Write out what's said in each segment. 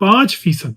5%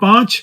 5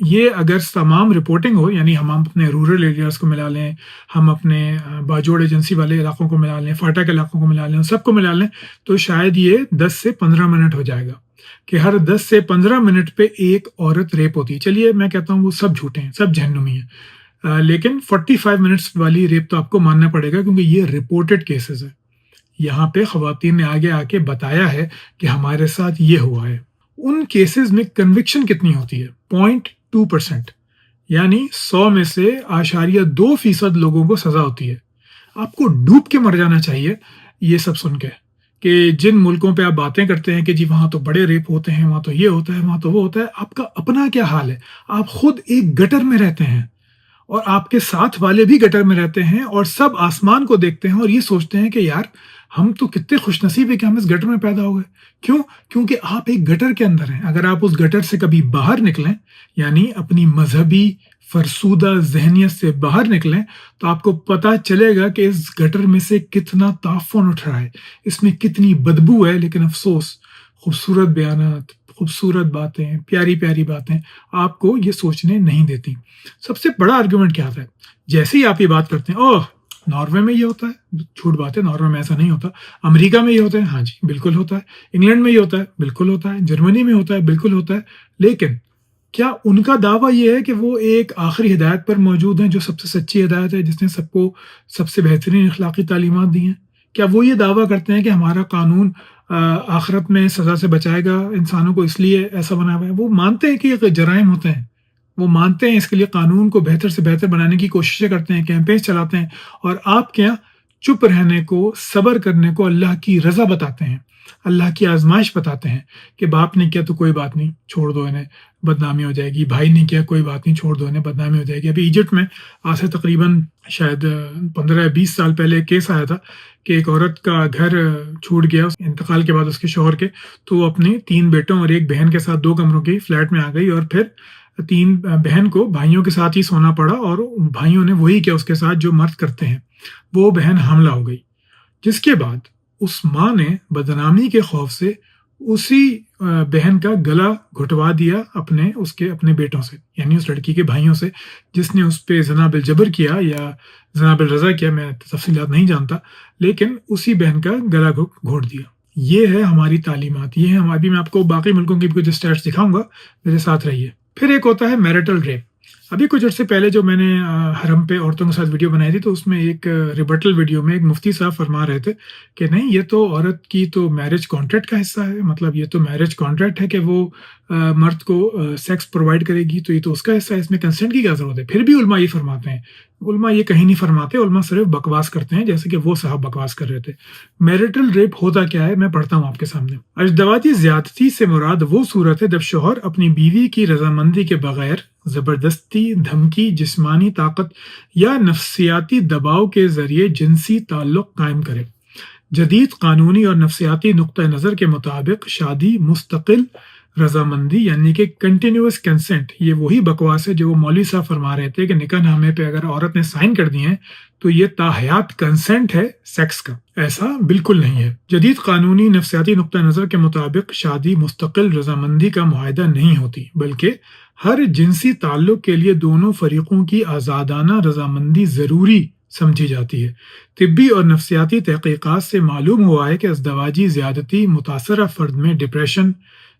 یہ اگر تمام رپورٹنگ ہو، یعنی ہم اپنے رورل ایریاز کو ملا لیں، ہم اپنے باجوڑ ایجنسی والے علاقوں کو ملا لیں، فاٹک علاقوں کو ملا لیں، سب کو ملا لیں، تو شاید یہ 10 سے 15 منٹ ہو جائے گا کہ ہر 10 سے 15 منٹ پہ ایک عورت ریپ ہوتی ہے۔ چلیے میں کہتا ہوں وہ سب جھوٹے ہیں، سب جہنمی ہیں، لیکن 45 منٹس والی ریپ تو آپ کو ماننا پڑے گا، کیونکہ یہ رپورٹڈ کیسز ہے۔ یہاں پہ خواتین نے آگے آ کے بتایا ہے کہ ہمارے ساتھ یہ ہوا ہے۔ ان کیسز میں کنوکشن کتنی ہوتی ہے؟ 0.2%، یعنی 100 میں سے 0.2% لوگوں کو سزا ہوتی ہے۔ آپ کو ڈوب کے مر جانا چاہیے یہ سب سن کے، کہ جن ملکوں پہ آپ باتیں کرتے ہیں کہ جی وہاں تو بڑے ریپ ہوتے ہیں، وہاں تو یہ ہوتا ہے، وہاں تو وہ ہوتا ہے، آپ کا اپنا کیا حال ہے؟ آپ خود ایک گٹر میں رہتے ہیں، اور آپ کے ساتھ والے بھی گٹر میں رہتے ہیں، اور سب آسمان کو دیکھتے ہیں اور یہ سوچتے ہیں کہ یار ہم تو کتنے خوش نصیب ہے کہ ہم اس گٹر میں پیدا ہو گئے۔ کیوں؟ کیونکہ آپ ایک گٹر کے اندر ہیں۔ اگر آپ اس گٹر سے کبھی باہر نکلیں، یعنی اپنی مذہبی فرسودہ ذہنیت سے باہر نکلیں، تو آپ کو پتہ چلے گا کہ اس گٹر میں سے کتنا تعفن اٹھ رہا ہے، اس میں کتنی بدبو ہے، لیکن افسوس خوبصورت بیانات، خوبصورت باتیں، پیاری پیاری باتیں آپ کو یہ سوچنے نہیں دیتی۔ سب سے بڑا آرگومنٹ کیا آتا ہے؟ جیسے ہی آپ یہ بات کرتے ہیں، اوہ ناروے میں یہ ہوتا ہے، جھوٹ بات ہے، ناروے میں ایسا نہیں ہوتا۔ امریکہ میں یہ ہوتا ہے، ہاں جی بالکل ہوتا ہے۔ انگلینڈ میں یہ ہوتا ہے، بالکل ہوتا ہے۔ جرمنی میں ہوتا ہے، بالکل ہوتا ہے۔ لیکن کیا ان کا دعویٰ یہ ہے کہ وہ ایک آخری ہدایت پر موجود ہیں، جو سب سے سچی ہدایت ہے، جس نے سب کو سب سے بہترین اخلاقی تعلیمات دی ہیں؟ کیا وہ یہ دعویٰ کرتے ہیں کہ ہمارا قانون آخرت میں سزا سے بچائے گا انسانوں کو، اس لیے ایسا بنا ہوا ہے؟ وہ مانتے ہیں کہ یہ جرائم ہوتے ہیں، وہ مانتے ہیں، اس کے لیے قانون کو بہتر سے بہتر بنانے کی کوششیں کرتے ہیں، کیمپین چلاتے ہیں، اور آپ کے یہاں چپ رہنے کو، صبر کرنے کو اللہ کی رضا بتاتے ہیں، اللہ کی آزمائش بتاتے ہیں، کہ باپ نے کیا تو کوئی بات نہیں، چھوڑ دو انہیں، بدنامی ہو جائے گی، بھائی نے کیا کوئی بات نہیں، چھوڑ دو انہیں، بدنامی ہو جائے گی۔ ابھی ایجپٹ میں آج سے تقریباً شاید 15 یا 20 سال پہلے ایک کیس آیا تھا کہ ایک عورت کا گھر چھوٹ گیا انتقال کے بعد اس کے شوہر کے، تو وہ اپنے 3 بیٹوں اور ایک بہن کے ساتھ 2 کمروں کی فلیٹ میں آ گئی، اور پھر 3 بہن کو بھائیوں کے ساتھ ہی سونا پڑا، اور بھائیوں نے وہی کیا اس کے ساتھ جو مرد کرتے ہیں۔ وہ بہن حاملہ ہو گئی، جس کے بعد اس ماں نے بدنامی کے خوف سے اسی بہن کا گلا گھٹوا دیا اپنے بیٹوں سے، یعنی اس لڑکی کے بھائیوں سے، جس نے اس پہ زنا بالجبر کیا یا زنا بالرضا کیا، میں تفصیلات نہیں جانتا، لیکن اسی بہن کا گلا گھونٹ دیا۔ یہ ہے ہماری تعلیمات، یہ ہے ہماری۔ میں آپ کو باقی ملکوں کی بھی کچھ اسٹیٹس دکھاؤں گا، میرے ساتھ رہیے۔ پھر ایک ہوتا ہے میرٹل ریپ۔ ابھی کچھ عرصے پہلے جو میں نے حرم پہ عورتوں کے ساتھ ویڈیو بنائی تھی، تو اس میں ایک ریبٹل ویڈیو میں ایک مفتی صاحب فرما رہے تھے کہ نہیں، یہ تو عورت کی تو میرج کانٹریکٹ کا حصہ ہے، مطلب یہ تو میرج کانٹریکٹ ہے کہ وہ مرد کو سیکس پرووائڈ کرے گی، تو یہ تو اس کا حصہ ہے، اس میں کنسنٹ کی کیا ضرورت ہے؟ پھر بھی علماء یہ فرماتے ہیں، علماء یہ کہیں نہیں فرماتے، علماء صرف بکواس کرتے ہیں، جیسے کہ وہ صاحب بکواس کر رہے تھے۔ میرٹل ریپ ہوتا کیا ہے، میں پڑھتا ہوں آپ کے سامنے۔ ازدواجی زیادتی سے مراد وہ صورت ہے جب شوہر اپنی بیوی کی رضامندی کے بغیر زبردستی، دھمکی، جسمانی طاقت یا نفسیاتی دباؤ کے ذریعے جنسی تعلق قائم کرے۔ جدید قانونی اور نفسیاتی نقطہ نظر کے مطابق شادی مستقل رضامندی، یعنی کہ کنٹینیوس کنسنٹ، یہ وہی بکواس ہے جو وہ مولوی صاحب فرما رہے تھے کہ نکاح نامے پہ اگر عورت نے سائن کر دی ہیں تو یہ تاحیات کنسنٹ ہے سیکس کا۔ ایسا بالکل نہیں ہے۔ جدید قانونی نفسیاتی نقطہ نظر کے مطابق شادی مستقل رضامندی کا معاہدہ نہیں ہوتی، بلکہ ہر جنسی تعلق کے لیے دونوں فریقوں کی آزادانہ رضامندی ضروری سمجھی جاتی ہے۔ طبی اور نفسیاتی تحقیقات سے معلوم ہوا ہے کہ ازدواجی زیادتی متاثرہ فرد میں ڈپریشن،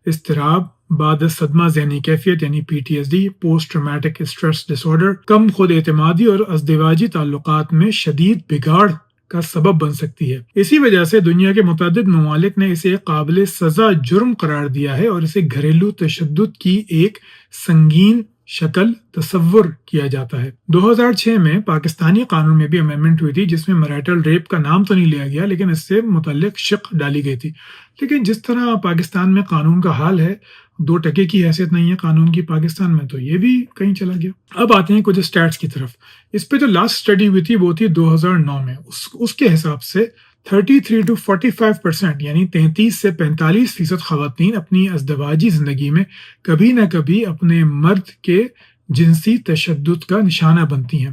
اضطراب بعد صدمہ ذہنی کیفیت یعنی PTSD، post traumatic stress disorder, کم خود اعتمادی اور ازدواجی تعلقات میں شدید بگاڑ کا سبب بن سکتی ہے۔ اسی وجہ سے دنیا کے متعدد ممالک نے اسے قابل سزا جرم قرار دیا ہے، اور اسے گھریلو تشدد کی ایک سنگین شکل تصور کیا جاتا ہے۔ 2006 میں پاکستانی قانون میں بھی امینڈمنٹ ہوئی تھی، جس میں میرٹل ریپ کا نام تو نہیں لیا گیا، لیکن اس سے متعلق شق ڈالی گئی تھی۔ لیکن جس طرح پاکستان میں قانون کا حال ہے، 2 ٹکے کی حیثیت نہیں ہے قانون کی پاکستان میں، تو یہ بھی کہیں چلا گیا۔ اب آتے ہیں کچھ اسٹیٹس کی طرف۔ اس پہ جو لاسٹ اسٹڈی ہوئی تھی وہ تھی 2009 میں۔ اس کے حساب سے 33 to 45% یعنی 33 سے 45% خواتین اپنی ازدواجی زندگی میں کبھی نہ کبھی اپنے مرد کے جنسی تشدد کا نشانہ بنتی ہیں۔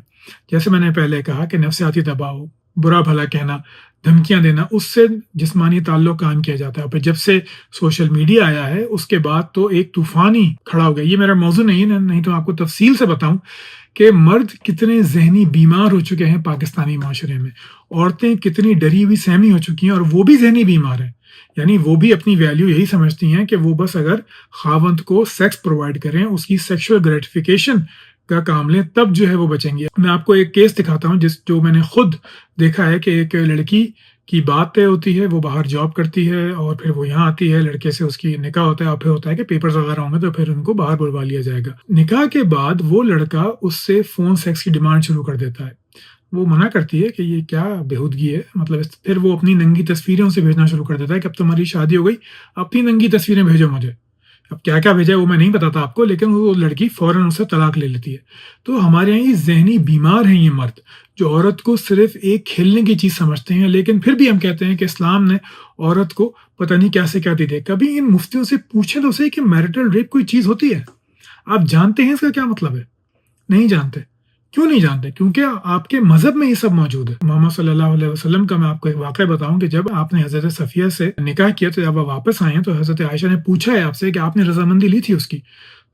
جیسے میں نے پہلے کہا کہ نفسیاتی دباؤ، برا بھلا کہنا، دھمکیاں دینا، اس سے جسمانی تعلق قائم کیا جاتا ہے. اور پھر جب سے سوشل میڈیا آیا ہے اس کے بعد تو ایک طوفان ہی کھڑا ہو گیا. یہ میرا موضوع نہیں ہے، نہیں تو آپ کو تفصیل سے بتاؤں کہ مرد کتنے ذہنی بیمار ہو چکے ہیں پاکستانی معاشرے میں، عورتیں کتنی ڈری ہوئی سہمی ہو چکی ہیں اور وہ بھی ذہنی بیمار ہیں. یعنی وہ بھی اپنی ویلیو یہی سمجھتی ہیں کہ وہ بس اگر خاوند کو سیکس پرووائڈ کریں، اس کی سیکشول گریٹیفیکیشن کا کام لیں، تب جو ہے وہ بچیں گے. میں آپ کو ایک کیس دکھاتا ہوں جو میں نے خود دیکھا ہے کہ ایک لڑکی کی بات طے ہوتی ہے، وہ باہر جاب کرتی ہے اور پھر وہ یہاں آتی ہے، لڑکے سے اس کی نکاح ہوتا ہے اور پھر ہوتا ہے کہ پیپرز وغیرہ ہوں گے تو پھر ان کو باہر بلوا لیا جائے گا. نکاح کے بعد وہ لڑکا اس سے فون سیکس کی ڈیمانڈ شروع کر دیتا ہے. وہ منع کرتی ہے کہ یہ کیا بےہودگی ہے، مطلب پھر وہ اپنی ننگی تصویریں اسے بھیجنا شروع کر دیتا ہے کہ اب تمہاری شادی ہو گئی، اپنی ننگی تصویریں بھیجو مجھے. اب کیا کیا بھیجا ہے وہ میں نہیں بتاتا آپ کو، لیکن وہ لڑکی فوراً اسے طلاق لے لیتی ہے. تو ہمارے یہاں یہ ذہنی بیمار ہیں یہ مرد، جو عورت کو صرف ایک کھیلنے کی چیز سمجھتے ہیں. لیکن پھر بھی ہم کہتے ہیں کہ اسلام نے عورت کو پتہ نہیں کیا سے کیا دے دے. کبھی ان مفتیوں سے پوچھیں تو صحیح کہ میرٹل ریپ کوئی چیز ہوتی ہے؟ آپ جانتے ہیں اس کا کیا مطلب ہے؟ نہیں جانتے. کیوں نہیں جانتے؟ کیونکہ آپ کے مذہب میں یہ سب موجود ہے. محمد صلی اللہ علیہ وسلم کا میں آپ کو ایک واقعہ بتاؤں کہ جب آپ نے حضرت صفیہ سے نکاح کیا تو جب آپ واپس آئے ہیں تو حضرت عائشہ نے پوچھا ہے آپ سے کہ آپ نے رضامندی لی تھی اس کی؟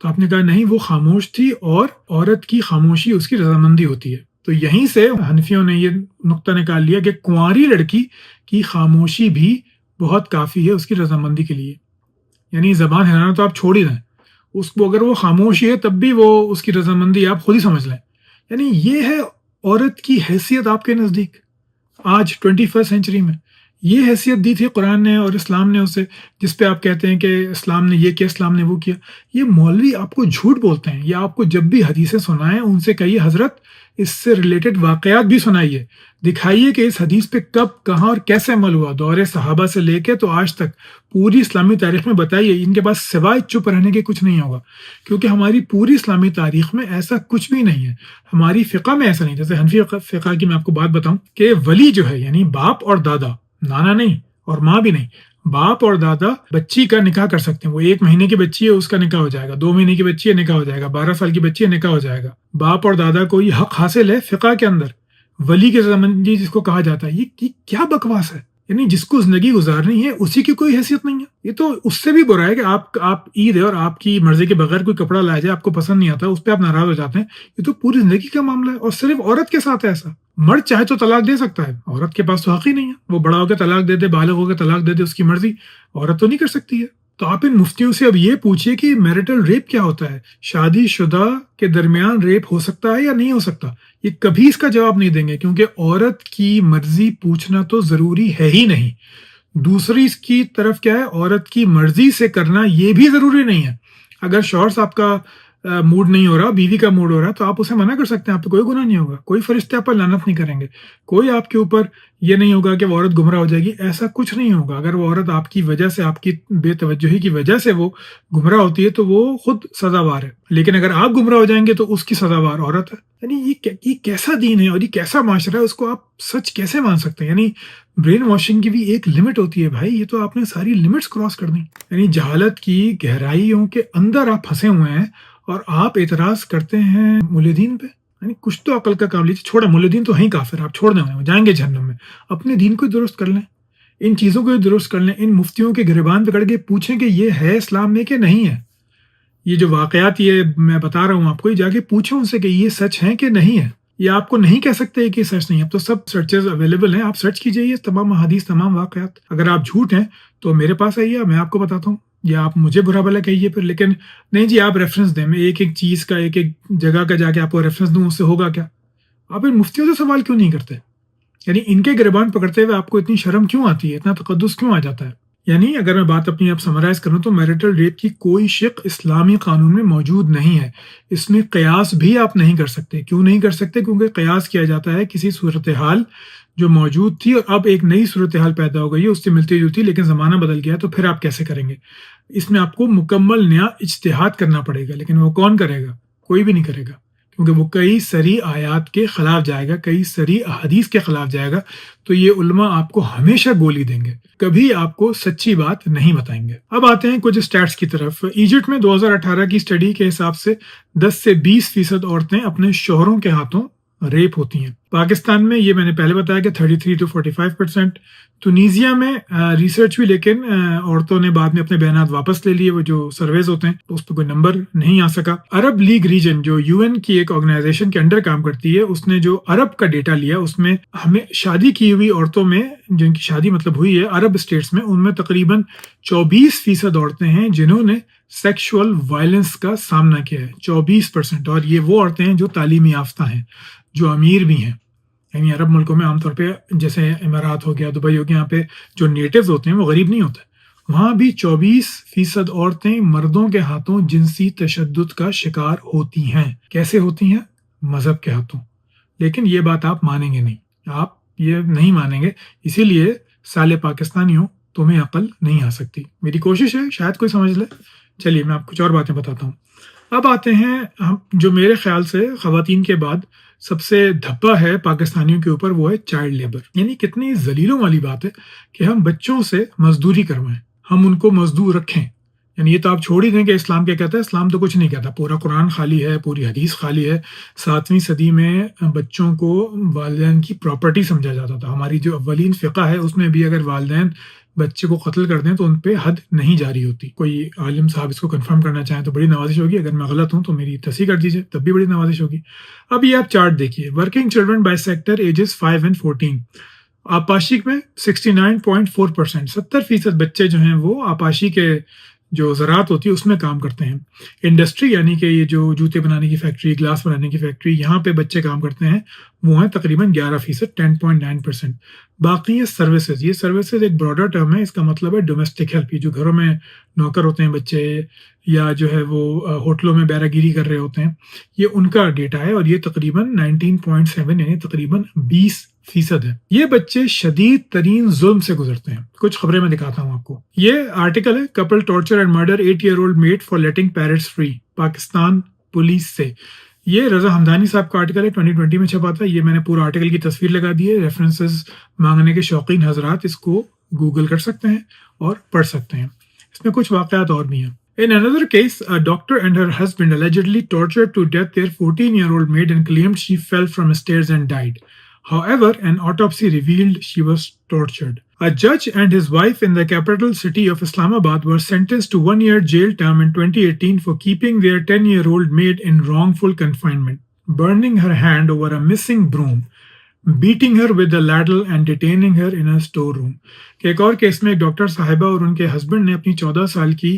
تو آپ نے کہا نہیں، وہ خاموش تھی اور عورت کی خاموشی اس کی رضامندی ہوتی ہے. تو یہیں سے حنفیوں نے یہ نقطہ نکال لیا کہ کنواری لڑکی کی خاموشی بھی بہت کافی ہے اس کی رضامندی کے لیے. یعنی زبان ہلانا تو آپ چھوڑ ہی دیں، اس کو اگر وہ خاموشی ہے تب بھی وہ اس کی رضامندی آپ خود ہی سمجھ لیں. یعنی یہ ہے عورت کی حیثیت آپ کے نزدیک آج 21 سینچری میں. یہ حیثیت دی تھی قرآن نے اور اسلام نے اسے، جس پہ آپ کہتے ہیں کہ اسلام نے یہ کیا، اسلام نے وہ کیا. یہ مولوی آپ کو جھوٹ بولتے ہیں. یا آپ کو جب بھی حدیثیں سنائیں ان سے کہیے حضرت اس سے ریلیٹڈ واقعات بھی سنائیے، دکھائیے کہ اس حدیث پہ کب، کہاں اور کیسے عمل ہوا، دور صحابہ سے لے کے تو آج تک پوری اسلامی تاریخ میں بتائیے. ان کے پاس سوائے چپ رہنے کے کچھ نہیں ہوگا، کیونکہ ہماری پوری اسلامی تاریخ میں ایسا کچھ بھی نہیں ہے. ہماری فقہ میں ایسا نہیں. جیسے حنفی فقہ کی میں آپ کو بات بتاؤں کہ ولی جو ہے یعنی باپ اور دادا، نانا نہیں اور ماں بھی نہیں، باپ اور دادا بچی کا نکاح کر سکتے ہیں. وہ 1 مہینے کی بچی ہے اس کا نکاح ہو جائے گا، 2 مہینے کی بچی ہے نکاح ہو جائے گا، 12 سال کی بچی ہے نکاح ہو جائے گا. باپ اور دادا کو یہ حق حاصل ہے فقہ کے اندر. ولی کے رضامندی جس کو کہا جاتا ہے، یہ کیا بکواس ہے؟ یعنی جس کو زندگی گزارنی ہے اسی کی کوئی حیثیت نہیں ہے. یہ تو اس سے بھی برا ہے کہ آپ عید ہے اور آپ کی مرضی کے بغیر کوئی کپڑا لایا جائے، آپ کو پسند نہیں آتا، اس پہ آپ ناراض ہو جاتے ہیں. یہ تو پوری زندگی کا معاملہ ہے اور صرف عورت کے ساتھ ہے ایسا. مرد چاہے تو طلاق دے سکتا ہے، عورت کے پاس تو حق ہی نہیں ہے. وہ بڑا ہو کے طلاق دے دے، بالغ ہو کے طلاق دے دے، اس کی مرضی. عورت تو نہیں کر سکتی ہے. تو آپ ان مفتیوں سے اب یہ پوچھئے کہ میرٹل ریپ کیا ہوتا ہے، شادی شدہ کے درمیان ریپ ہو سکتا ہے یا نہیں ہو سکتا. یہ کبھی اس کا جواب نہیں دیں گے، کیونکہ عورت کی مرضی پوچھنا تو ضروری ہے ہی نہیں. دوسری اس کی طرف کیا ہے، عورت کی مرضی سے کرنا یہ بھی ضروری نہیں ہے. اگر شوہر صاحب کا موڈ نہیں ہو رہا، بیوی کا موڈ ہو رہا، تو آپ اسے منع کر سکتے ہیں. آپ پہ کوئی گناہ نہیں ہوگا، کوئی فرشتے آپ پر لعنت نہیں کریں گے، کوئی آپ کے اوپر یہ نہیں ہوگا کہ وہ عورت گمراہ ہو جائے گی. ایسا کچھ نہیں ہوگا. اگر وہ عورت آپ کی وجہ سے، آپ کی بے توجہی کی وجہ سے وہ گمراہ ہوتی ہے تو وہ خود سزاوار ہے. لیکن اگر آپ گمراہ ہو جائیں گے تو اس کی سزاوار عورت ہے. یعنی یہ کیسا دین ہے اور یہ کیسا معاشرہ ہے، اس کو آپ سچ کیسے مان سکتے ہیں؟ یعنی برین واشنگ کی بھی ایک لمٹ ہوتی ہے بھائی. یہ تو آپ نے ساری لمٹس کراس کر دیں. یعنی جہالت کی گہرائیوں کے اندر آپ پھنسے ہوئے ہیں اور آپ اعتراض کرتے ہیں مولدین پہ. یعنی کچھ تو عقل کا قابلیت چھوڑیں. مولدین تو ہیں کافر، آپ چھوڑ دیں، جائیں گے جہنم میں. اپنے دین کو درست کر لیں، ان چیزوں کو درست کر لیں. ان مفتیوں کے گریبان پکڑ کے پوچھیں کہ یہ ہے اسلام میں کہ نہیں ہے. یہ جو واقعات یہ میں بتا رہا ہوں آپ کو، یہ جا کے پوچھیں ان سے کہ یہ سچ ہے کہ نہیں ہے. یہ آپ کو نہیں کہہ سکتے کہ سچ نہیں ہے. اب تو سب سرچز اویلیبل ہیں، آپ سرچ کیجئے یہ تمام احادیث، تمام واقعات. اگر آپ جھوٹ ہیں تو میرے پاس آئیے، میں آپ کو بتاتا ہوں، یا آپ مجھے برا بھلا کہیے پھر. لیکن نہیں جی، آپ ریفرنس دیں. میں ایک چیز کا، ایک جگہ کا جا کے آپ کو ریفرنس دوں، اس سے ہوگا کیا؟ آپ ان مفتیوں سے سوال کیوں نہیں کرتے؟ یعنی ان کے گریبان پکڑتے ہوئے آپ کو اتنی شرم کیوں آتی ہے، اتنا تقدس کیوں آ جاتا ہے؟ یعنی اگر میں بات اپنی اب سمرائز کروں تو میرٹل ریپ کی کوئی شق اسلامی قانون میں موجود نہیں ہے. اس میں قیاس بھی آپ نہیں کر سکتے. کیوں نہیں کر سکتے؟ کیونکہ قیاس کیا جاتا ہے کسی صورتحال جو موجود تھی اور اب ایک نئی صورتحال پیدا ہو گئی ہے، اس سے ملتی جلتی، لیکن زمانہ بدل گیا، تو پھر آپ کیسے کریں گے؟ اس میں آپ کو مکمل نیا اجتہاد کرنا پڑے گا. لیکن وہ کون کرے گا؟ کوئی بھی نہیں کرے گا، کیونکہ وہ کئی صریح آیات کے خلاف جائے گا، کئی صریح احادیث کے خلاف جائے گا. تو یہ علماء آپ کو ہمیشہ گولی دیں گے، کبھی آپ کو سچی بات نہیں بتائیں گے. اب آتے ہیں کچھ سٹیٹس کی طرف. ایجپٹ میں 2018 کی اسٹڈی کے حساب سے 10 سے 20% عورتیں اپنے شوہروں کے ہاتھوں ریپ ہوتی ہیں۔ پاکستان میں یہ میں نے پہلے بتایا کہ 33 to 45%۔ تونیزیا میں ریسرچ بھی، لیکن عورتوں نے بعد میں اپنے بیانات واپس لے لیے، وہ جو سرویز ہوتے ہیں اس پہ کوئی نمبر نہیں آ سکا۔ عرب لیگ ریجن جو UN کی ایک آرگنائزیشن کے انڈر کام کرتی ہے، اس نے جو عرب کا ڈیٹا لیا، اس میں ہمیں شادی کی ہوئی عورتوں میں، جن کی شادی مطلب ہوئی ہے عرب اسٹیٹس میں، ان میں تقریباً 24% عورتیں ہیں جنہوں نے سیکشول وائلنس کا سامنا کیا ہے، 24%۔ اور یہ وہ عورتیں ہیں جو تعلیم یافتہ ہیں، جو امیر بھی ہیں۔ یعنی عرب ملکوں میں عام طور پہ جیسے امارات ہو گیا، دبئی ہو گیا، یہاں پہ جو نیٹیوز ہوتے ہیں وہ غریب نہیں ہوتے، وہاں بھی 24% عورتیں مردوں کے ہاتھوں جنسی تشدد کا شکار ہوتی ہیں۔ کیسے ہوتی ہیں؟ مذہب کے ہاتھوں۔ لیکن یہ بات آپ مانیں گے نہیں، آپ یہ نہیں مانیں گے، اسی لیے سالے پاکستانیوں تمہیں عقل نہیں آ سکتی۔ میری کوشش ہے شاید کوئی سمجھ لے۔ چلیے میں آپ کو کچھ اور باتیں بتاتا ہوں۔ اب آتے ہیں ہم جو میرے خیال سے خواتین کے بعد سب سے دھبا ہے پاکستانیوں کے اوپر، وہ ہے چائلڈ لیبر۔ یعنی کتنی ذلیلوں والی بات ہے کہ ہم بچوں سے مزدوری کروائیں، ہم ان کو مزدور رکھیں۔ یعنی یہ تو آپ چھوڑ ہی دیں کہ اسلام کیا کہتا ہے، اسلام تو کچھ نہیں کہتا، پورا قرآن خالی ہے، پوری حدیث خالی ہے۔ 7ویں صدی میں بچوں کو والدین کی پراپرٹی سمجھا جاتا تھا۔ ہماری جو اولین فقہ ہے اس میں بھی اگر والدین بچے کو قتل کر دیں تو ان پہ حد نہیں جاری ہوتی۔ کوئی عالم صاحب اس کو کنفرم کرنا چاہیں تو بڑی نوازش ہوگی، اگر میں غلط ہوں تو میری تصحیح کر دیجیے، تب بھی بڑی نوازش ہوگی۔ اب یہ آپ چارٹ دیکھیے، working children by sector ages 5 and 14۔ آپاشی میں 69.4%، 70% بچے جو ہیں وہ آپاشی کے جو زراعت ہوتی ہے اس میں کام کرتے ہیں۔ انڈسٹری یعنی کہ یہ جو جوتے بنانے کی فیکٹری، گلاس بنانے کی فیکٹری، یہاں پہ بچے کام کرتے ہیں، وہ ہیں تقریباً 11%، 10.9%۔ باقی یہ سروسز، یہ سروسز ایک براڈر ٹرم ہے، اس کا مطلب ہے ڈومیسٹک ہیلپ، جو گھروں میں نوکر ہوتے ہیں بچے، یا جو ہے وہ ہوٹلوں میں بیرا گیری کر رہے ہوتے ہیں، یہ ان کا ڈیٹا ہے، اور یہ تقریباً 19.7 یعنی تقریباً 20% ہے۔ یہ بچے شدید ترین ظلم سے گزرتے ہیں۔ کچھ خبریں میں دکھاتا ہوں آپ کو۔ یہ آرٹیکل ہے Kapil torture and murder 8-year-old maid for letting parrots free، Pakistan police سے۔ یہ رضا ہمدانی صاحب کا آرٹیکل ہے، 2020 میں چھپا تھا۔ یہ میں نے پورا آرٹیکل کی تصویر لگا دی ہے، ریفرنسز مانگنے کے شوقین حضرات اس کو گوگل کر سکتے ہیں اور پڑھ سکتے ہیں۔ اس میں کچھ واقعات اور بھی ہیں۔ In another case, a doctor and her husband allegedly tortured to death their 14-year-old maid and claimed she fell from stairs and died. However, an autopsy revealed she was tortured. A judge and his wife in the capital city of Islamabad were sentenced to 1-year jail term in 2018 for keeping their 10-year-old maid in wrongful confinement, burning her hand over a missing broom, beating her with a ladle and detaining her in a storeroom. کہ ایک اور case میں ایک doctor صاحبہ اور ان کے husband نے اپنی 14 سال کی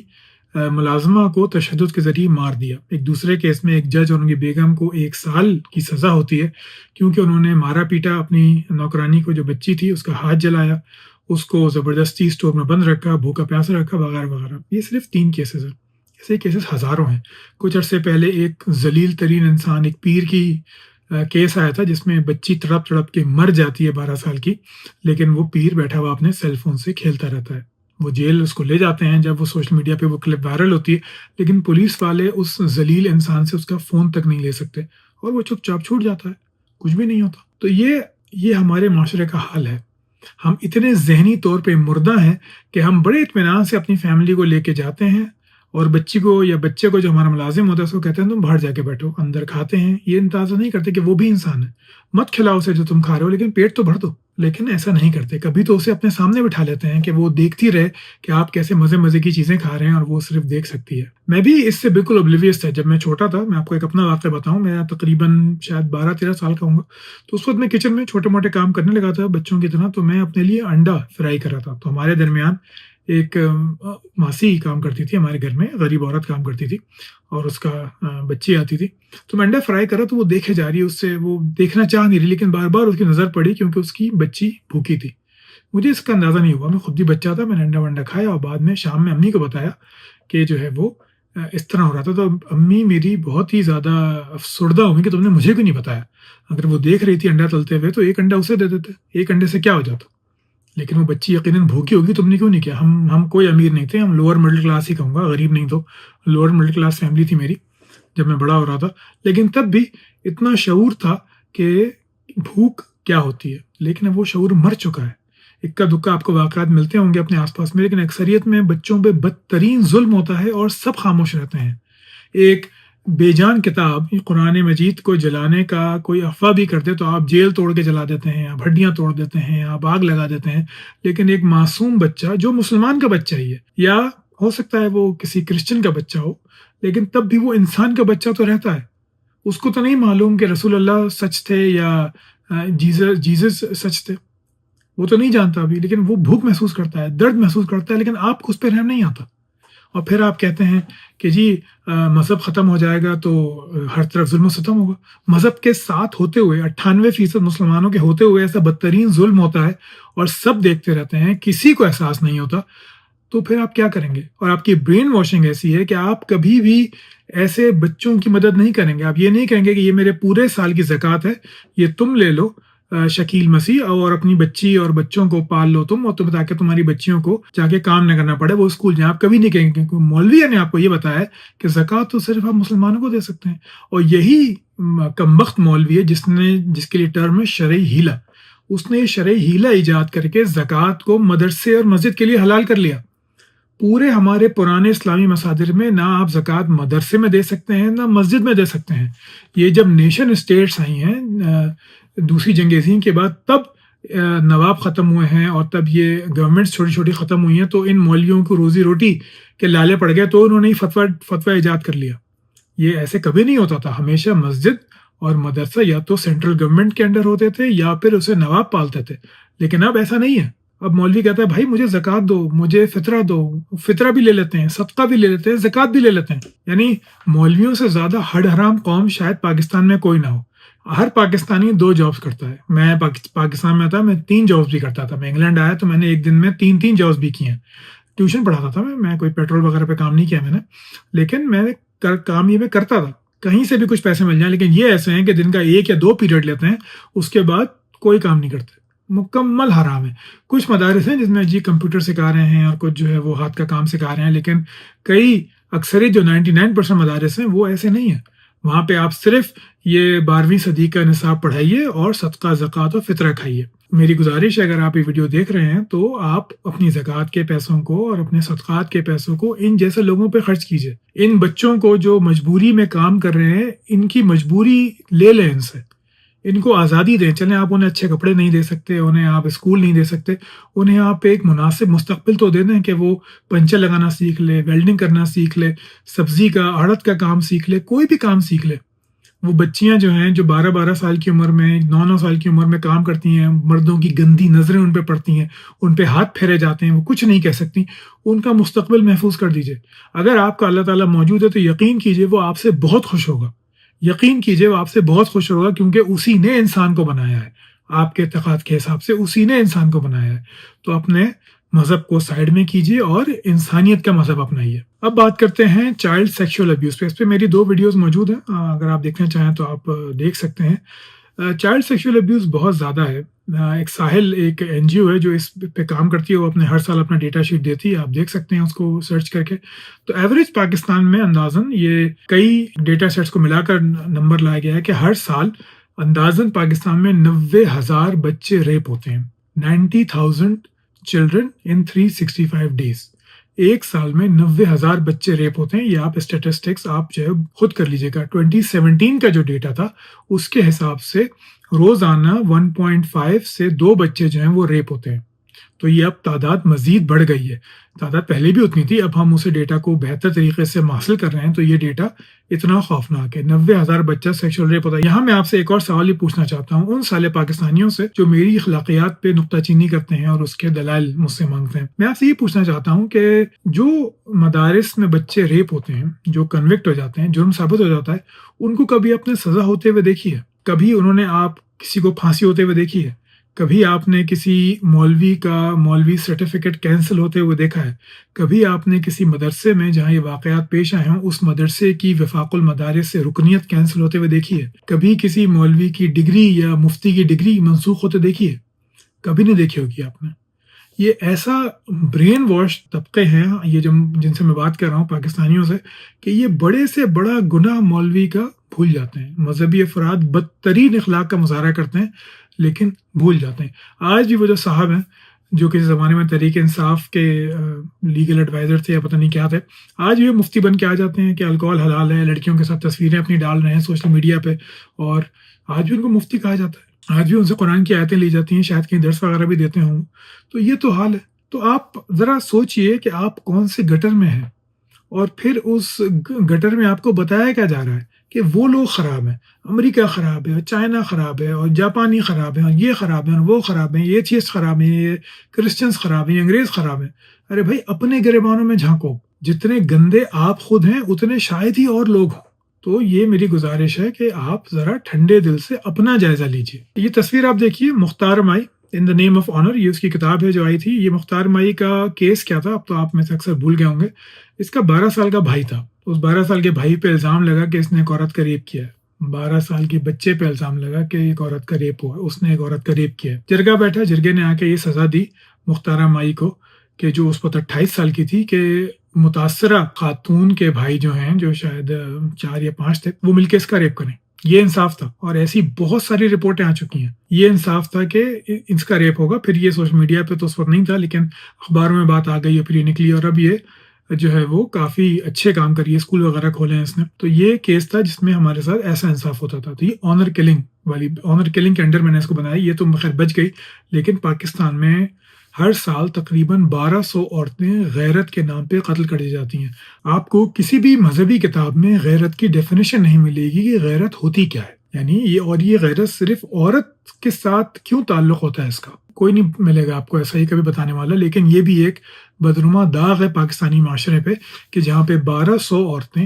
ملازمہ کو تشدد کے ذریعے مار دیا۔ ایک دوسرے کیس میں ایک جج اور ان کی بیگم کو 1 سال کی سزا ہوتی ہے کیونکہ انہوں نے مارا پیٹا اپنی نوکرانی کو، جو بچی تھی اس کا ہاتھ جلایا، اس کو زبردستی اسٹور میں بند رکھا، بھوکا پیاسا رکھا، وغیرہ وغیرہ۔ یہ صرف 3 کیسز ہیں، ایسے کیسز ہزاروں ہیں۔ کچھ عرصے پہلے ایک ذلیل ترین انسان، ایک پیر کی کیس آیا تھا جس میں بچی تڑپ تڑپ کے مر جاتی ہے 12 سال کی، لیکن وہ پیر بیٹھا ہوا اپنے سیل فون سے کھیلتا رہتا ہے۔ وہ جیل اس کو لے جاتے ہیں، جب وہ سوشل میڈیا پہ وہ کلپ وائرل ہوتی ہے، لیکن پولیس والے اس ذلیل انسان سے اس کا فون تک نہیں لے سکتے، اور وہ چپ چاپ چھوٹ جاتا ہے، کچھ بھی نہیں ہوتا۔ تو یہ ہمارے معاشرے کا حال ہے۔ ہم اتنے ذہنی طور پہ مردہ ہیں کہ ہم بڑے اطمینان سے اپنی فیملی کو لے کے جاتے ہیں، اور بچی کو یا بچے کو جو ہمارا ملازم ہوتا ہے اس کو کہتے ہیں تم باہر جا کے بیٹھو، اندر کھاتے ہیں۔ یہ اندازہ نہیں کرتے کہ وہ بھی انسان ہے، مت کھلاؤ اسے جو تم کھا رہے ہو، لیکن پیٹ تو بھر دو۔ لیکن ایسا نہیں کرتے، کبھی تو اسے اپنے سامنے بٹھا لیتے ہیں کہ وہ دیکھتی رہے کہ آپ کیسے مزے کی چیزیں کھا رہے ہیں، اور وہ صرف دیکھ سکتی ہے۔ میں بھی اس سے بالکل اوبلیویس تھا جب میں چھوٹا تھا۔ میں آپ کو ایک اپنا واقعہ بتاؤں، میں تقریباً شاید 12-13 سال کا ہوں گا، تو اس وقت میں کچن میں چھوٹے موٹے کام کرنے لگا تھا بچوں کی طرح۔ تو میں اپنے لیے انڈا فرائی کر رہا تھا، تو ہمارے درمیان ایک ماسی کام کرتی تھی ہمارے گھر میں، غریب عورت کام کرتی تھی، اور اس کا بچی آتی تھی۔ تو میں انڈا فرائی کر رہا تو وہ دیکھے جا رہی ہے، اس سے وہ دیکھنا چاہ نہیں رہی، لیکن بار بار اس کی نظر پڑی کیونکہ اس کی بچی بھوکی تھی۔ مجھے اس کا اندازہ نہیں ہوا، میں خود بھی بچہ تھا، میں نے انڈا ونڈا کھایا، اور بعد میں شام میں امی کو بتایا کہ جو ہے وہ اس طرح ہو رہا تھا۔ تو امی میری بہت ہی زیادہ افسردہ ہوئی کہ تم نے مجھے کیوں نہیں بتایا، اگر وہ دیکھ رہی تھی انڈا تلتے ہوئے تو ایک انڈا اسے دے دیتے، ایک انڈے سے کیا ہو جاتا۔ لیکن وہ بچی یقیناً بھوکی ہوگی، تم نے کیوں نہیں کیا۔ ہم کوئی امیر نہیں تھے، ہم لوور مڈل کلاس ہی کہوں گا، غریب نہیں، تو لوور مڈل کلاس فیملی تھی میری جب میں بڑا ہو رہا تھا۔ لیکن تب بھی اتنا شعور تھا کہ بھوک کیا ہوتی ہے، لیکن اب وہ شعور مر چکا ہے۔ اکا دکا آپ کو واقعات ملتے ہوں گے اپنے آس پاس میں، لیکن اکثریت میں بچوں پہ بدترین ظلم ہوتا ہے اور سب خاموش رہتے ہیں۔ ایک بے جان کتاب قرآن مجید کو جلانے کا کوئی افواہ بھی کرتے تو آپ جیل توڑ کے جلا دیتے ہیں، آپ ہڈیاں توڑ دیتے ہیں، آپ آگ لگا دیتے ہیں. لیکن ایک معصوم بچہ جو مسلمان کا بچہ ہی ہے، یا ہو سکتا ہے وہ کسی کرسچن کا بچہ ہو، لیکن تب بھی وہ انسان کا بچہ تو رہتا ہے. اس کو تو نہیں معلوم کہ رسول اللہ سچ تھے یا جیزس سچ تھے، وہ تو نہیں جانتا ابھی، لیکن وہ بھوک محسوس کرتا ہے، درد محسوس کرتا ہے، لیکن آپ کو اس پہ رحم نہیں آتا. اور پھر آپ کہتے ہیں کہ جی مذہب ختم ہو جائے گا تو ہر طرف ظلم و ستم ہوگا. مذہب کے ساتھ ہوتے ہوئے 98% مسلمانوں کے ہوتے ہوئے ایسا بدترین ظلم ہوتا ہے اور سب دیکھتے رہتے ہیں، کسی کو احساس نہیں ہوتا. تو پھر آپ کیا کریں گے؟ اور آپ کی برین واشنگ ایسی ہے کہ آپ کبھی بھی ایسے بچوں کی مدد نہیں کریں گے. آپ یہ نہیں کہیں گے کہ یہ میرے پورے سال کی زکوٰۃ ہے، یہ تم لے لو شکیل مسیح، اور اپنی بچی اور بچوں کو پال لو تم، اور تم تاکہ تمہاری بچیوں کو جا کے کام نہ کرنا پڑے، وہ اسکول جائیں. آپ کبھی نہیں کہیں گے، کیونکہ مولوی نے آپ کو یہ بتایا ہے کہ زکوٰۃ تو صرف آپ مسلمانوں کو دے سکتے ہیں. اور یہی کمبخت مولوی ہے جس کے لیے ٹرم ہے شرعی ہیلا. اس نے یہ شرعی ہیلا ایجاد کر کے زکوٰۃ کو مدرسے اور مسجد کے لیے حلال کر لیا. پورے ہمارے پرانے اسلامی مصادر میں نہ آپ زکوٰۃ مدرسے میں دے سکتے ہیں نہ مسجد میں دے سکتے ہیں. یہ جب نیشن اسٹیٹس آئی ہیں دوسری جنگ عظیم کے بعد، تب نواب ختم ہوئے ہیں اور تب یہ گورنمنٹس چھوٹی چھوٹی ختم ہوئی ہیں، تو ان مولویوں کو روزی روٹی کے لالے پڑ گئے، تو انہوں نے فتویٰ ایجاد کر لیا. یہ ایسے کبھی نہیں ہوتا تھا. ہمیشہ مسجد اور مدرسہ یا تو سینٹرل گورنمنٹ کے انڈر ہوتے تھے یا پھر اسے نواب پالتے تھے. لیکن اب ایسا نہیں ہے. اب مولوی کہتا ہے بھائی مجھے زکوٰۃ دو، مجھے فطرہ دو. فطرہ بھی لے لیتے ہیں، صدقہ بھی لے لیتے ہیں، زکوٰۃ بھی لے لیتے ہیں. یعنی مولویوں سے زیادہ ہڈ حرام قوم شاید پاکستان میں کوئی نہ ہو. ہر پاکستانی 2 جابس کرتا ہے. میں پاکستان میں تھا، میں 3 جابس بھی کرتا تھا. میں انگلینڈ آیا تو میں نے ایک دن میں 3 جابس بھی کیے ہیں. ٹیوشن پڑھاتا تھا میں کوئی پیٹرول وغیرہ پہ کام نہیں کیا میں نے، لیکن میں نے کام یہ میں کرتا تھا. کہیں سے بھی کچھ پیسے مل جائیں. لیکن یہ ایسے ہیں کہ دن کا 1 یا 2 پیریڈ لیتے ہیں، اس کے بعد کوئی کام نہیں کرتے. مکمل حرام ہے. کچھ مدارس ہیں جس میں جی کمپیوٹر سکھا رہے ہیں اور کچھ جو ہے وہ ہاتھ کا کام سکھا رہے ہیں، لیکن کئی اکثریت جو 99% مدارس ہیں وہ ایسے نہیں ہیں. وہاں پہ آپ صرف یہ 12ویں صدی کا نصاب پڑھائیے اور صدقہ زکوٰۃ و فطرہ کھائیے. میری گزارش ہے اگر آپ یہ ویڈیو دیکھ رہے ہیں تو آپ اپنی زکوٰۃ کے پیسوں کو اور اپنے صدقات کے پیسوں کو ان جیسے لوگوں پہ خرچ کیجیے. ان بچوں کو جو مجبوری میں کام کر رہے ہیں، ان کی مجبوری لے لیں ان سے. ان کو آزادی دیں. چلیں آپ انہیں اچھے کپڑے نہیں دے سکتے، انہیں آپ اسکول نہیں دے سکتے، انہیں آپ ایک مناسب مستقبل تو دے دیں کہ وہ پنچر لگانا سیکھ لے، ویلڈنگ کرنا سیکھ لے، سبزی کا آڑت کا کام سیکھ لے، کوئی بھی کام سیکھ لے. وہ بچیاں جو ہیں جو 12 سال کی عمر میں 9 سال کی عمر میں کام کرتی ہیں، مردوں کی گندی نظریں ان پہ پڑتی ہیں، ان پہ ہاتھ پھیرے جاتے ہیں، وہ کچھ نہیں کہہ سکتی، ان کا مستقبل محفوظ کر دیجئے. اگر آپ کا اللہ تعالیٰ موجود ہے تو یقین کیجئے وہ آپ سے بہت خوش ہوگا. یقین کیجئے وہ آپ سے بہت خوش ہوگا، کیونکہ اسی نے انسان کو بنایا ہے. آپ کے اعتقاد کے حساب سے اسی نے انسان کو بنایا ہے. تو اپنے مذہب کو سائیڈ میں کیجئے اور انسانیت کا مذہب اپنائیے. اب بات کرتے ہیں چائلڈ سیکشول ابیوز پہ. اس پہ میری 2 ویڈیوز موجود ہیں، اگر آپ دیکھنا چاہیں تو آپ دیکھ سکتے ہیں. چائلڈ سیکشول ابیوز بہت زیادہ ہے. ایک ساحل ایک NGO ہے جو اس پہ کام کرتی ہے، وہ اپنے ہر سال اپنا ڈیٹا شیٹ دیتی ہے. آپ دیکھ سکتے ہیں اس کو سرچ کر کے. تو ایوریج پاکستان میں اندازاً یہ کئی ڈیٹا سیٹس کو ملا کر نمبر لایا گیا ہے کہ ہر سال اندازاً پاکستان میں 90,000 بچے ریپ ہوتے ہیں. 90,000 چلڈرن ان 365 days. ایک سال میں 90,000 بچے ریپ ہوتے ہیں. یہ آپ اسٹیٹسٹکس آپ جو ہے خود کر لیجیے گا. 2017 کا جو ڈیٹا تھا اس کے حساب سے روزانہ 1.5 سے 2 بچے جو ہیں وہ ریپ ہوتے ہیں. تو یہ اب تعداد مزید بڑھ گئی ہے. تعداد پہلے بھی اتنی تھی، اب ہم اسے ڈیٹا کو بہتر طریقے سے حاصل کر رہے ہیں تو یہ ڈیٹا اتنا خوفناک ہے. 90,000 بچہ سیکشل ریپ ہوتا ہے. یہاں میں آپ سے ایک اور سوال ہی پوچھنا چاہتا ہوں ان سالے پاکستانیوں سے جو میری اخلاقیات پہ نکتہ چینی کرتے ہیں اور اس کے دلائل مجھ سے مانگتے ہیں. میں آپ سے یہ پوچھنا چاہتا ہوں کہ جو مدارس میں بچے ریپ ہوتے ہیں، جو کنوکٹ ہو جاتے ہیں، جرم ثابت ہو جاتا ہے، ان کو کبھی اپنے سزا ہوتے ہوئے دیکھی ہے؟ کبھی انہوں نے آپ کسی کو پھانسی ہوتے ہوئے دیکھی ہے؟ کبھی آپ نے کسی مولوی سرٹیفکیٹ کینسل ہوتے ہوئے دیکھا ہے؟ کبھی آپ نے کسی مدرسے میں جہاں یہ واقعات پیش آئے ہوں اس مدرسے کی وفاق المدارس سے رکنیت کینسل ہوتے ہوئے دیکھی ہے؟ کبھی کسی مولوی کی ڈگری یا مفتی کی ڈگری منسوخ ہوتے دیکھی ہے؟ کبھی نہیں دیکھی ہوگی آپ نے. یہ ایسا برین واش طبقے ہیں یہ جن سے میں بات کر رہا ہوں پاکستانیوں سے، کہ یہ بڑے سے بڑا گناہ مولوی کا بھول جاتے ہیں. مذہبی افراد بدترین اخلاق کا مظاہرہ کرتے ہیں لیکن بھول جاتے ہیں. آج بھی وہ جو صاحب ہیں جو کسی زمانے میں تحریک انصاف کے لیگل ایڈوائزر تھے یا پتہ نہیں کیا تھے، آج بھی وہ مفتی بن کے آ جاتے ہیں کہ الکوہل حلال ہے، لڑکیوں کے ساتھ تصویریں اپنی ڈال رہے ہیں سوشل میڈیا پہ، اور آج بھی ان کو مفتی کہا جاتا ہے، آج بھی ان سے قرآن کی آیتیں لی جاتی ہیں، شاید کہیں درس وغیرہ بھی دیتے ہوں۔ تو یہ تو حال ہے۔ تو آپ ذرا سوچئے کہ آپ کون سے گٹر میں ہیں، اور پھر اس گٹر میں آپ کو بتایا کیا جا رہا ہے کہ وہ لوگ خراب ہیں، امریکہ خراب ہے، اور چائنا خراب ہے، اور جاپانی خراب ہے، اور یہ خراب ہیں، اور وہ خراب ہیں، یہ چیز خراب ہیں، یہ کرسچنس خراب ہیں، انگریز خراب ہیں۔ ارے بھائی، اپنے گریبانوں میں جھانکو، جتنے گندے آپ خود ہیں اتنے شاید ہی اور لوگ ہوں۔ تو یہ میری گزارش ہے کہ آپ ذرا ٹھنڈے دل سے اپنا جائزہ لیجئے۔ یہ تصویر آپ دیکھیے، مختار مائی ان دا نیم آف آنر، یہ اس کی کتاب ہے جو آئی تھی۔ یہ مختار مائی کا کیس کیا تھا، اب تو آپ میں سے اکثر بھول گئے ہوں گے۔ اس کا 12 سال کا بھائی تھا، اس 12 سال کے بھائی پہ الزام لگا کہ اس نے ایک عورت کا ریپ کیا ہے۔ 12 سال کے بچے پہ الزام لگا کہ ایک عورت کا ریپ ہوا، اس نے ایک عورت کا ریپ کیا ہے۔ جرگہ بیٹھا، جرگے نے آ کے یہ سزا دی مختارہ مائی کو کہ جو اس وقت 28 سال کی تھی، کہ متاثرہ خاتون کے بھائی جو ہیں، جو شاید 4 یا 5 تھے، وہ مل کے اس کا ریپ کریں۔ یہ انصاف تھا، اور ایسی بہت ساری رپورٹیں آ چکی ہیں۔ یہ انصاف تھا کہ اس کا ریپ ہوگا۔ پھر یہ سوشل میڈیا پہ تو اس وقت نہیں تھا، لیکن اخباروں میں بات آ گئی اور پھر یہ نکلی، اور اب یہ جو ہے وہ کافی اچھے کام کریے، اسکول وغیرہ کھولے ہیں اس نے۔ تو یہ کیس تھا جس میں ہمارے ساتھ ایسا انصاف ہوتا تھا۔ تو یہ آنر کلنگ والی، آنر کلنگ کے انڈر میں نے اس کو بنایا۔ یہ تو بخیر بچ گئی، لیکن پاکستان میں ہر سال تقریباً 1200 عورتیں غیرت کے نام پہ قتل کر دی جاتی ہیں۔ آپ کو کسی بھی مذہبی کتاب میں غیرت کی ڈیفینیشن نہیں ملے گی کہ غیرت ہوتی کیا ہے، یعنی یہ غیرت صرف عورت کے ساتھ کیوں تعلق ہوتا ہے، اس کا کوئی نہیں ملے گا آپ کو ایسا ہی کبھی بتانے والا۔ لیکن یہ بھی ایک بدنما داغ ہے پاکستانی معاشرے پہ کہ جہاں پہ 1200 عورتیں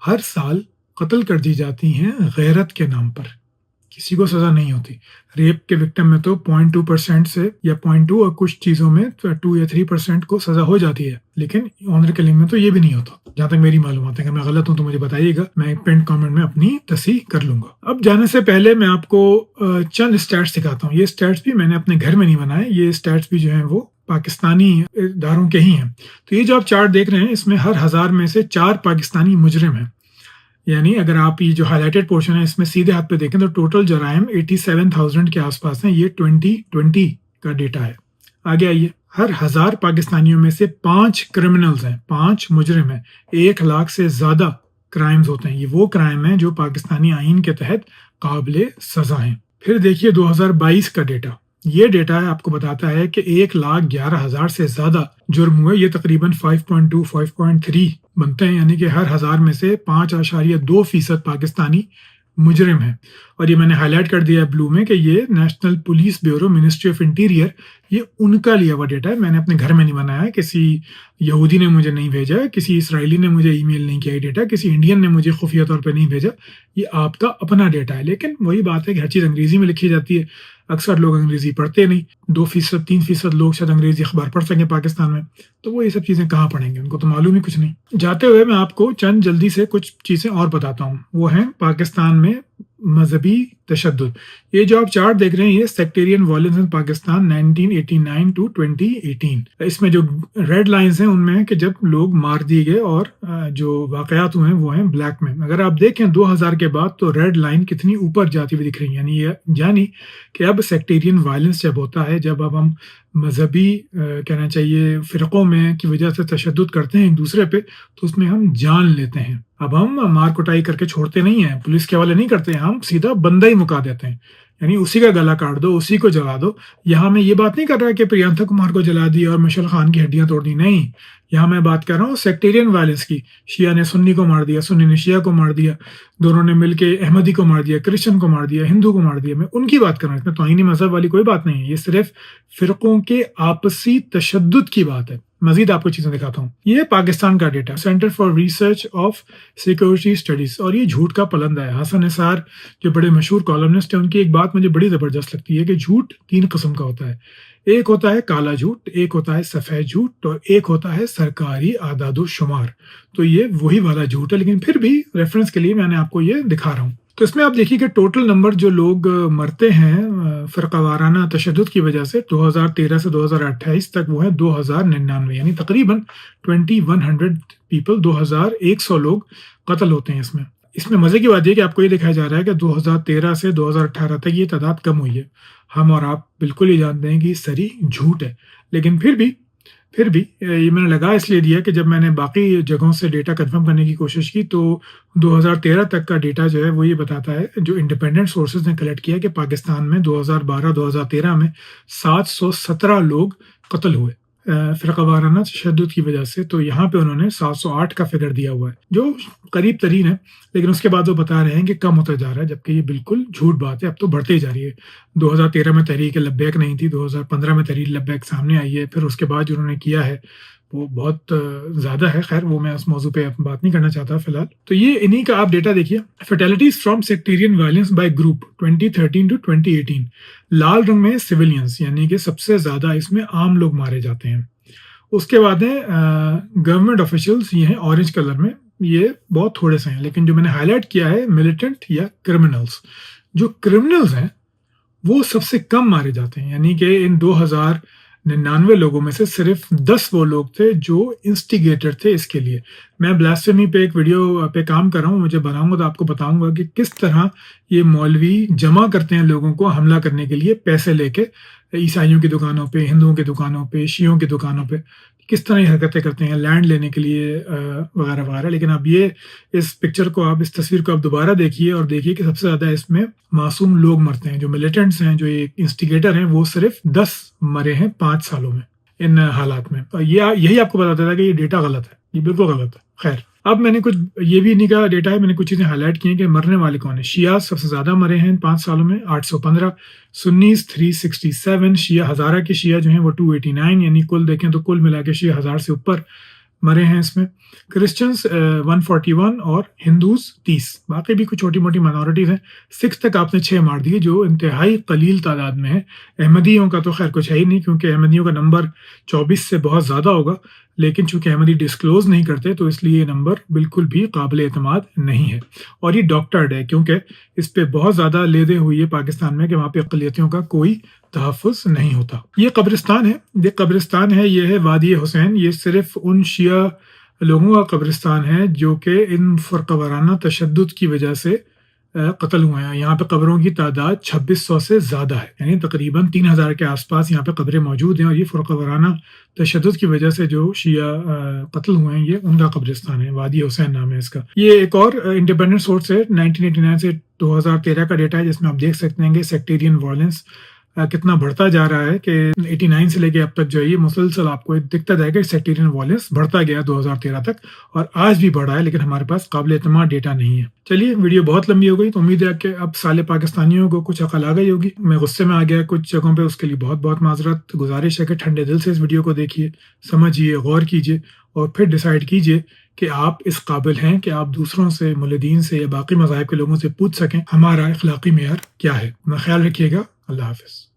ہر سال قتل کر دی جاتی ہیں غیرت کے نام پر، کسی کو سزا نہیں ہوتی۔ ریپ کے وکٹم میں تو 0.2% سے یا 0.2 اور کچھ چیزوں میں 2 یا 3% کو سزا ہو جاتی ہے، لیکن آنر کلنگ میں تو یہ بھی نہیں ہوتا، جہاں تک میری معلومات ہے۔ اگر میں غلط ہوں تو مجھے بتائیے گا، میں پنڈ کامنٹ میں اپنی تصحیح کر لوں گا۔ اب جانے سے پہلے میں آپ کو چند اسٹیٹس دکھاتا ہوں۔ یہ اسٹیٹس بھی میں نے اپنے گھر میں نہیں بنائے، یہ اسٹیٹس بھی جو ہیں وہ پاکستانی اداروں کے ہی ہیں۔ تو یہ جو آپ چارٹ دیکھ رہے ہیں، اس میں ہر 1000 میں سے 4 پاکستانی مجرم ہیں، یعنی اگر آپ یہ جو ہائی لائٹڈ پورشن ہے اس میں سیدھے ہاتھ پہ دیکھیں تو ٹوٹل جرائم 87,000 کے آس پاس ہیں۔ یہ 2020 کا ڈیٹا ہے۔ آگے آئیے، ہر 1000 پاکستانیوں میں سے 5 کرمنلز ہیں، 5 مجرم ہیں۔ 1 لاکھ سے زیادہ کرائمز ہوتے ہیں۔ یہ وہ کرائم ہیں جو پاکستانی آئین کے تحت قابل سزا ہیں۔ پھر دیکھیے 2022 کا ڈیٹا، یہ ڈیٹا آپ کو بتاتا ہے کہ 1,11,000 سے زیادہ جرم ہوئے۔ یہ تقریباً 5.2 5.3 بنتے ہیں، یعنی کہ ہر 1000 میں سے 5.2% پاکستانی مجرم ہیں۔ اور یہ میں نے ہائی لائٹ کر دیا ہے بلو میں کہ یہ national police bureau, ministry of interior, یہ ان کا لیا ہوا ڈیٹا ہے۔ میں نے اپنے گھر میں نہیں بنایا ہے، کسی یہودی نے مجھے نہیں بھیجا ہے، کسی اسرائیلی نے مجھے ای میل نہیں کیا ہے ڈیٹا، کسی انڈین نے مجھے خفیہ طور پہ نہیں بھیجا۔ یہ آپ کا اپنا ڈیٹا ہے، لیکن وہی بات ہے کہ ہر چیز انگریزی میں لکھی جاتی ہے۔ اکثر لوگ انگریزی پڑھتے نہیں، 2% 3% لوگ شاید انگریزی اخبار پڑھ سکیں پاکستان میں، تو وہ یہ سب چیزیں کہاں پڑھیں گے، ان کو تو معلوم ہی کچھ نہیں۔ جاتے ہوئے میں آپ کو چند جلدی سے کچھ چیزیں اور بتاتا ہوں، وہ ہیں پاکستان میں مذہبی تشدد۔ یہ جو آپ چارٹ دیکھ رہے ہیں، یہ sectarian violence in Pakistan 1989 to 2018۔ اس میں جو ریڈ لائنز ہیں ان میں ہے کہ جب لوگ مار دیے گئے، اور جو واقعات ہوئے ہیں وہ ہیں بلیک میں۔ اگر آپ دیکھیں 2000 کے بعد تو ریڈ لائن کتنی اوپر جاتی ہوئی دکھ رہی ہے، یعنی کہ اب سیکٹیرین وائلنس جب ہوتا ہے، جب اب ہم مذہبی کہنا چاہیے فرقوں میں کی وجہ سے تشدد کرتے ہیں ایک دوسرے پہ، تو اس میں ہم جان لیتے ہیں۔ اب ہم مار کٹائی کر کے چھوڑتے نہیں ہیں، پولیس کے حوالے نہیں کرتے ہیں، ہم سیدھا بندہ ہی مکا دیتے ہیں، یعنی اسی کا گلا کاٹ دو، اسی کو جلا دو۔ یہاں میں یہ بات نہیں کر رہا کہ پریانتھا کمار کو جلا دیا اور مشعل خان کی ہڈیاں توڑ دی، نہیں، یہاں میں بات کر رہا ہوں سیکٹیرین وائلنس کی۔ شیعہ نے سنی کو مار دیا، سنی نے شیعہ کو مار دیا، دونوں نے مل کے احمدی کو مار دیا، کرسچن کو مار دیا، ہندو کو مار دیا۔ میں ان کی بات کر رہا ہوں، اس میں توہین مذہب والی کوئی بات نہیں ہے، یہ صرف فرقوں کے آپسی تشدد کی بات ہے۔ مزید آپ کو چیزیں دکھاتا ہوں۔ یہ پاکستان کا data, centre for research of security studies, اور یہ جھوٹ کا پلندہ ہے۔ حسن نثار جو بڑے مشہور کالمنسٹ ہیں، ان کی ایک بات مجھے بڑی زبردست لگتی ہے کہ جھوٹ 3 قسم کا ہوتا ہے۔ ایک ہوتا ہے کالا جھوٹ، ایک ہوتا ہے سفید جھوٹ، اور ایک ہوتا ہے سرکاری اعداد و شمار۔ تو یہ وہی والا جھوٹ ہے، لیکن پھر بھی ریفرنس کے لیے میں نے آپ کو یہ دکھا رہا ہوں۔ تو اس میں آپ دیکھیے کہ ٹوٹل نمبر جو لوگ مرتے ہیں فرقہ وارانہ تشدد کی وجہ سے 2013 سے 2028 تک، وہ ہے 2099، یعنی تقریباً 2100 پیپل، 2100 لوگ قتل ہوتے ہیں اس میں۔ اس میں مزے کی بات یہ کہ آپ کو یہ دکھایا جا رہا ہے کہ 2013 سے 2018 تک یہ تعداد کم ہوئی ہے۔ ہم اور آپ بالکل ہی جانتے ہیں کہ یہ سری جھوٹ ہے، لیکن پھر بھی یہ میں نے لگا اس لیے دیا کہ جب میں نے باقی جگہوں سے ڈیٹا کنفرم کرنے کی کوشش کی تو 2013 تک کا ڈیٹا جو ہے وہ یہ بتاتا ہے، جو انڈیپینڈنٹ سورسز نے کلیکٹ کیا، کہ پاکستان میں 2012-2013 میں 717 لوگ قتل ہوئے فرقہ وارانہ تشدد کی وجہ سے۔ تو یہاں پہ انہوں نے 708 کا فگر دیا ہوا ہے، جو قریب ترین ہے، لیکن اس کے بعد وہ بتا رہے ہیں کہ کم ہوتا جا رہا ہے، جبکہ یہ بالکل جھوٹ بات ہے، اب تو بڑھتے ہی جا رہی ہے۔ 2013 میں تحریک لبیک نہیں تھی، 2015 میں تحریک لبیک سامنے آئی ہے، پھر اس کے بعد جو انہوں نے کیا ہے وہ بہت زیادہ ہے۔ خیر وہ میں اس موضوع پہ بات نہیں کرنا چاہتا فی الحال۔ تو یہ انہی کا آپ ڈیٹا دیکھیے، fatalities from sectarian violence by group 2013 to 2018، لال رنگ میں سولینس، یعنی کہ سب سے زیادہ اس میں عام لوگ مارے جاتے ہیں۔ اس کے بعد ہے گورنمنٹ آفیشلس، یہ ہیں اورنج کلر میں، یہ بہت تھوڑے سے ہیں، لیکن جو میں نے ہائی لائٹ کیا ہے ملیٹنٹ یا کرمنلز، جو کرمنلز ہیں وہ سب سے کم مارے جاتے ہیں، یعنی کہ ان 2099 لوگوں میں سے صرف 10 وہ لوگ تھے جو انسٹیگیٹر تھے اس کے لیے۔ میں بلاسفیمی پہ ایک ویڈیو پہ کام کر رہا ہوں، مجھے بناؤں گا تو آپ کو بتاؤں گا کہ کس طرح یہ مولوی جمع کرتے ہیں لوگوں کو حملہ کرنے کے لیے، پیسے لے کے عیسائیوں کی دکانوں پہ، ہندوؤں کی دکانوں پہ، شیعوں کی دکانوں پہ، کس طرح یہ حرکتیں کرتے ہیں لینڈ لینے کے لیے وغیرہ وغیرہ۔ لیکن اب یہ اس پکچر کو آپ، اس تصویر کو آپ دوبارہ دیکھیے اور دیکھیے کہ سب سے زیادہ اس میں معصوم لوگ مرتے ہیں، جو ملیٹنٹس ہیں، جو ایک انسٹیگیٹر ہیں، وہ صرف 10 مرے ہیں 5 سالوں میں ان حالات میں۔ یہی آپ کو بتاتا تھا کہ یہ ڈیٹا غلط ہے، یہ بالکل غلط ہے۔ خیر اب میں نے کچھ، یہ بھی انہیں کا ڈیٹا ہے، میں نے کچھ چیزیں ہائی لائٹ کی ہیں کہ مرنے والے کون ہیں۔ شیعہ سب سے زیادہ مرے ہیں 5 سالوں میں 815، سنیز 367، شیعہ ہزارہ کے شیعہ جو ہیں وہ 289، یعنی کل دیکھیں تو کل ملا کے شیعہ 1000 سے اوپر مرے ہیں اس میں۔ کرسچنز 141 اور ہندوز 30، باقی بھی کچھ چھوٹی موٹی مائنورٹیز ہیں۔ سکھ تک آپ نے 6 مار دیے، جو انتہائی قلیل تعداد میں ہے۔ احمدیوں کا تو خیر کچھ ہے ہی نہیں، کیونکہ احمدیوں کا نمبر 24 سے بہت زیادہ ہوگا، لیکن چونکہ احمدی ڈسکلوز نہیں کرتے تو اس لیے یہ نمبر بالکل بھی قابل اعتماد نہیں ہے، اور یہ ڈاکٹرڈ ہے، کیونکہ اس پہ بہت زیادہ لیدے ہوئی ہے پاکستان میں کہ وہاں پہ اقلیتوں کا کوئی تحفظ نہیں ہوتا۔ یہ قبرستان ہے، یہ ہے وادی حسین، یہ صرف ان شیعہ لوگوں کا قبرستان ہے جو کہ ان فرقہ وارانہ تشدد کی وجہ سے قتل ہوئے ہیں۔ یہاں پہ قبروں کی تعداد 2600 سے زیادہ ہے، یعنی تقریباً 3000 کے آس پاس یہاں پہ قبریں موجود ہیں، اور یہ فرقہ وارانہ تشدد کی وجہ سے جو شیعہ قتل ہوئے ہیں، یہ ان کا قبرستان ہے، وادی حسین نام ہے اس کا۔ یہ ایک اور انڈیپینڈنٹ سورس ہے 1989 سے 2013 کا ڈیٹا ہے، جس میں آپ دیکھ سکتے ہیں کہ سیکٹیرین وائلنس کتنا بڑھتا جا رہا ہے، کہ 89 سے لے کے اب تک جو ہے یہ مسلسل آپ کو دکھتا جائے گا، سیکٹیرین وائلنس بڑھتا گیا 2013 تک، اور آج بھی بڑھا ہے، لیکن ہمارے پاس قابل اعتماد ڈیٹا نہیں ہے۔ چلیے ویڈیو بہت لمبی ہو گئی، تو امید ہے کہ اب سالے پاکستانیوں کو کچھ عقل آ گئی ہوگی۔ میں غصے میں آ گیا کچھ جگہوں پہ، اس کے لیے بہت بہت معذرت۔ گزارش ہے کہ ٹھنڈے دل سے اس ویڈیو کو دیکھیے، سمجھیے، غور کیجیے، اور پھر ڈیسائیڈ کیجیے کہ آپ اس قابل ہیں کہ آپ دوسروں سے، مولدین سے یا باقی مذاہب کے لوگوں سے پوچھ سکیں ہمارا اخلاقی معیار کیا ہے۔ اپنا خیال رکھیے گا، اللہ حافظ۔